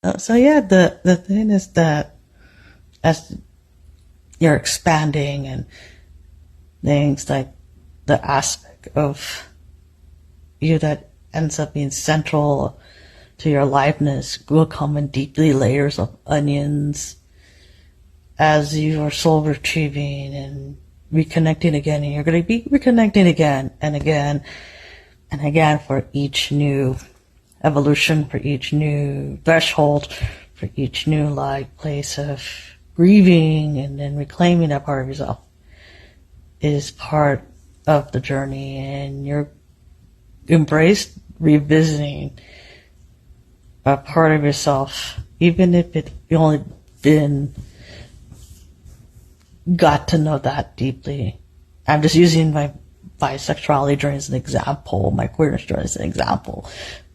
So yeah, the thing is that as you're expanding and things like the aspect of you that ends up being central to your aliveness will come in deeply layers of onions as you are soul retrieving and reconnecting again, and you're going to be reconnecting again and again and again for each new evolution, for each new threshold, for each new like place of grieving and then reclaiming that part of yourself is part of the journey, and you're embraced revisiting a part of yourself, even if it only been got to know that deeply. I'm just using my bisexuality journey as an example, my queerness journey as an example.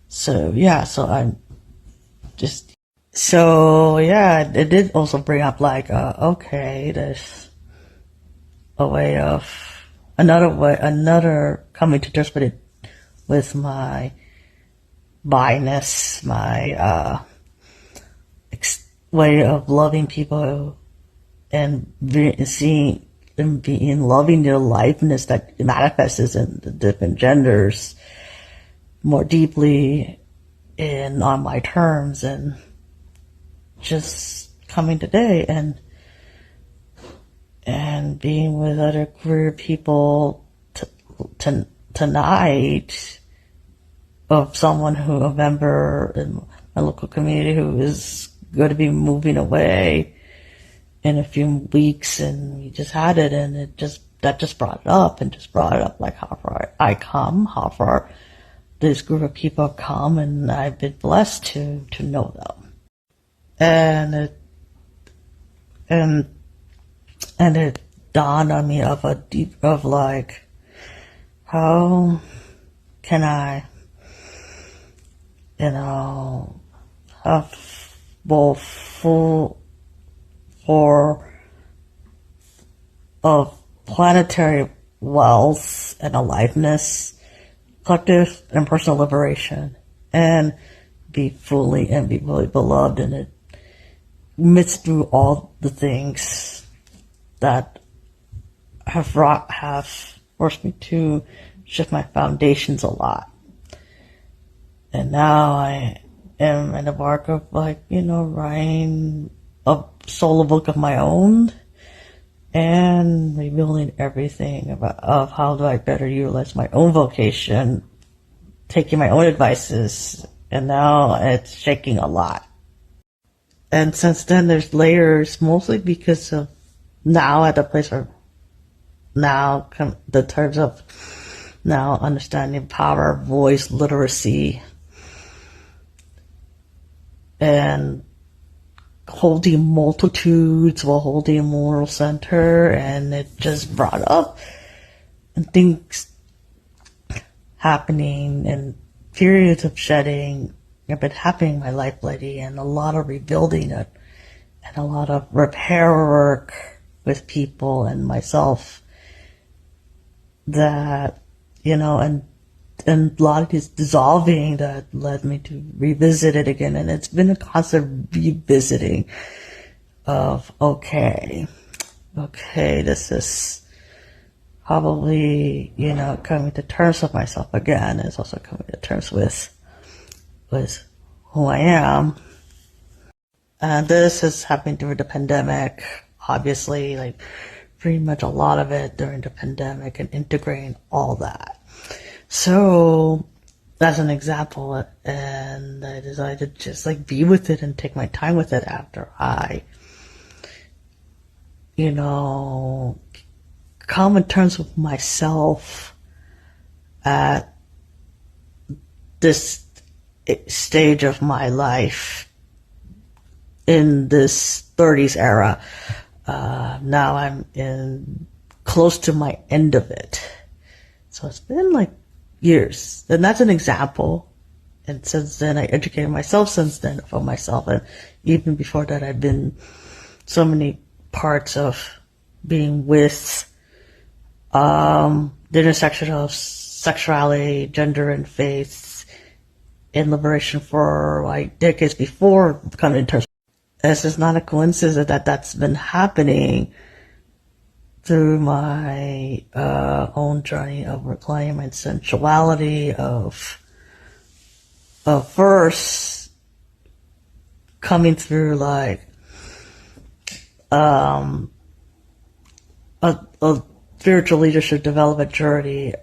So yeah, it did also bring up like, okay, there's a way of, another coming to terms with my bi-ness, my, way of loving people and seeing and being loving the aliveness that manifests in the different genders more deeply and on my terms, and just coming today and being with other queer people tonight of a member in my local community who is going to be moving away in a few weeks, and we just had it, and that just brought it up like how far I come, how far this group of people have come, and I've been blessed to know them. And it dawned on me of like, how can I, have both full for of planetary wealth and aliveness, collective and personal liberation, and be fully beloved in it, amidst through all the things that have forced me to shift my foundations a lot. And now I am in the mark of writing a solo book of my own and revealing everything of how do I better utilize my own vocation, taking my own advices, and now it's shaking a lot. And since then there's layers, mostly because of now at the place where now the terms of now understanding power, voice, literacy, and holding multitudes while holding a moral center, and it just brought up and things happening and periods of shedding have been happening in my life lately, and a lot of rebuilding it and a lot of repair work with people and myself that, and a lot of this dissolving that led me to revisit it again. And it's been a constant revisiting of, okay, this is probably, coming to terms with myself again. It's also coming to terms with who I am. And this is happening during the pandemic, obviously, like pretty much a lot of it during the pandemic, and integrating all that. So that's an example, and I decided to just be with it and take my time with it after I, come in terms with myself at this stage of my life in this 30s era. Now I'm close to my end of it. So it's been years. And that's an example. And since then, I educated myself for myself. And even before that, I've been so many parts of being with the intersection of sexuality, gender, and faith in liberation for like decades before coming to terms. This is not a coincidence that that's been happening through my own journey of reclaiming my sensuality, of first coming through like a spiritual leadership development journey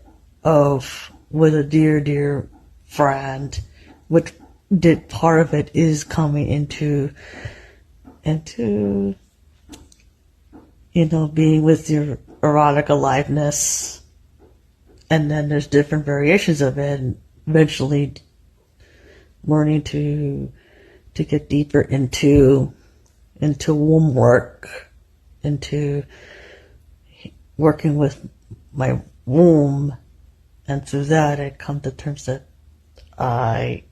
with a dear friend, which did part of it is coming into being with your erotic aliveness, and then there's different variations of it, and eventually learning to get deeper into womb work, into working with my womb, and through that I come to terms that I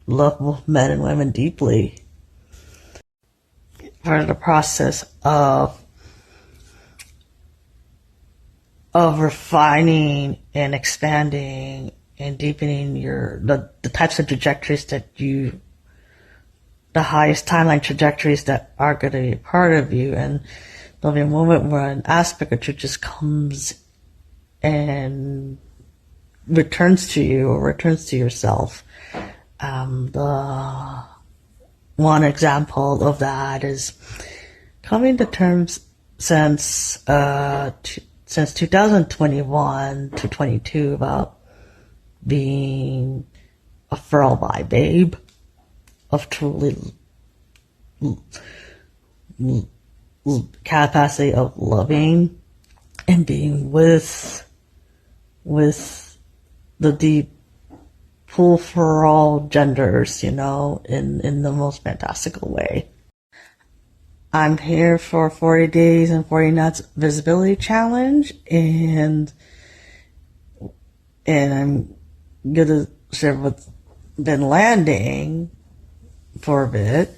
love both men and women deeply. Part of the process of refining and expanding and deepening the types of trajectories the highest timeline trajectories that are going to be a part of you. And there'll be a moment where an aspect of you just comes and returns to you or returns to yourself. The one example of that is coming to terms since 2021 to 22 about being a feral bi babe, of truly capacity of loving and being with the deep pull for all genders, in the most fantastical way. I'm here for 40 days and 40 nights visibility challenge, and I'm gonna share what's been landing for a bit.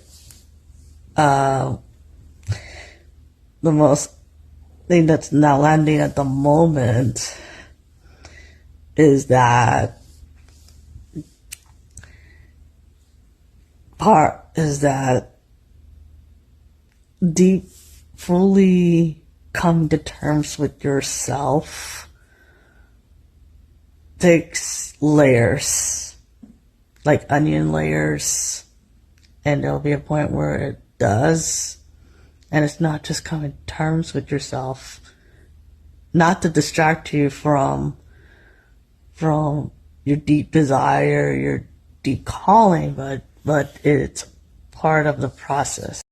The most thing that's not landing at the moment is that deep, fully coming to terms with yourself takes layers, like onion layers, and there'll be a point where it does, and it's not just coming to terms with yourself, not to distract you from your deep desire, your deep calling, but it's part of the process.